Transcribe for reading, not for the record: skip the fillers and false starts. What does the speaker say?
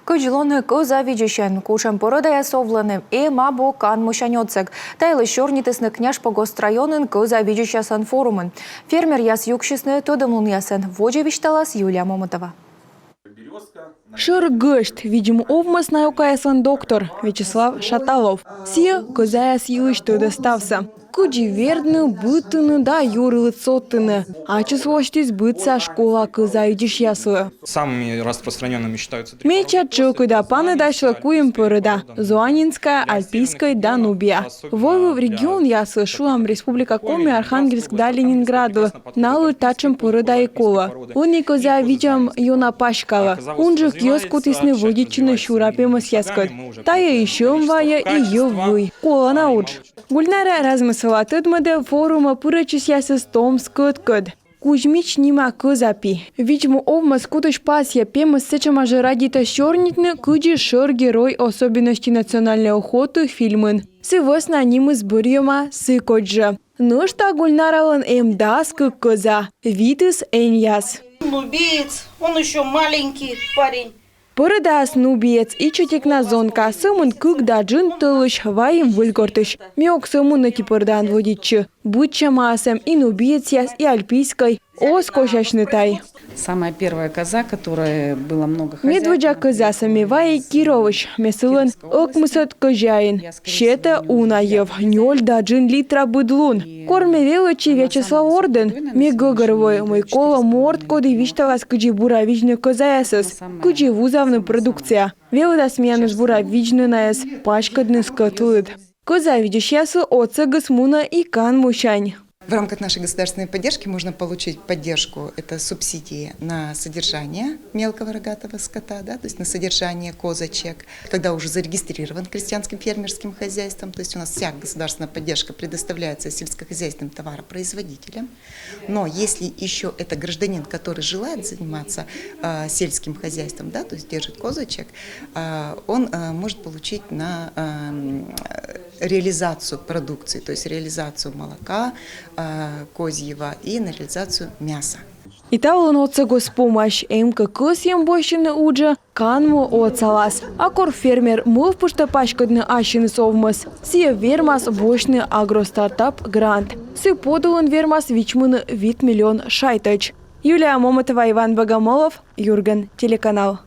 Кыжилоны кыза видящен, кушем породая совланым, мабо кан мушанёцек. Тайлы шорнитесны княж погост районын кыза видящасан форумын. Фермер яс юкшисны тодымлын ясын. Воджа вишталас Юлия Момутова. Шыр гышт, видим овмас наукаясан доктор Вячеслав Шаталов. Сия кызая силыш достався. Куди вердны, бытыны да юрылы цоттыны. А числоштись бытся школа кыза идиш ясы. Самыми распространенными считаются... Меча чилкыда паны да шлакуем пырыда. Зуанинская, Альпийская да Нубия. Войвы в регион ясы шуам Республика Коми, Архангельск да Ленинграду. Налу тачем пырыда и кола. Уни кыза видим юна пашкала. Он же киоскутисны водичины шурапемас яскот. Тая еще мвая и ювы. Кола науч. Гульнара размысла тыдмады форума пырычыс ясыз Томск кыт-кыт. Кузьмич нима кызапи. Видимо, овмас кутыш пасья пемас сечама жирадита щорнитны кыджи шыр герой особенности национальной охоты фильмын. Сывос на ним избырьема сыкоджа. Ну что гульнаралан дас кыза. Витыс эньяс. Нубиец, он еще маленький парень. Пырыдас нубиец и чутекна зонка сымын кык да джин тылыш ваим выльгортыш. Мёк сымын пырдан водичы. Бутча масем и нубиец яс и альпийской. Ос кошачны тай. Самая первая коза, которая была много хозяев. Медводжа коза самивай Кирович. Месылын ыкмысот кожаин. Щета унаев. Нёль да джин литра быдлун. Корме велочи Вячеслав Орден. Мегыгоровой. Мойкола морд коды вишталас кыджи буравичны козаясыз. Кыджи вузавны продукция. Велода сменус буравичны наес. Пачкадны скотлыд. Коза видящаясы оцегыс муна и кан мушань. В рамках нашей государственной поддержки можно получить поддержку, это субсидии на содержание мелкого рогатого скота, да, то есть на содержание козочек, когда уже зарегистрирован крестьянским фермерским хозяйством, то есть у нас вся государственная поддержка предоставляется сельскохозяйственным товаропроизводителям. Но если еще это гражданин, который желает заниматься сельским хозяйством, да, то есть держит козочек, он может получить на реализацию продукции, то есть реализацию молока, козьего и на реализацию мяса. Италон оцегос помощь кысьем бощины уджа канму оцалас. Акор фермер мыл пушта пачкадны ащины совмас. Сия вермас бощны агростартап грант. Сы подалын вермас вичмыны вид миллион шайтач. Юлия Момутова, Иван Богомолов, Юрген, телеканал.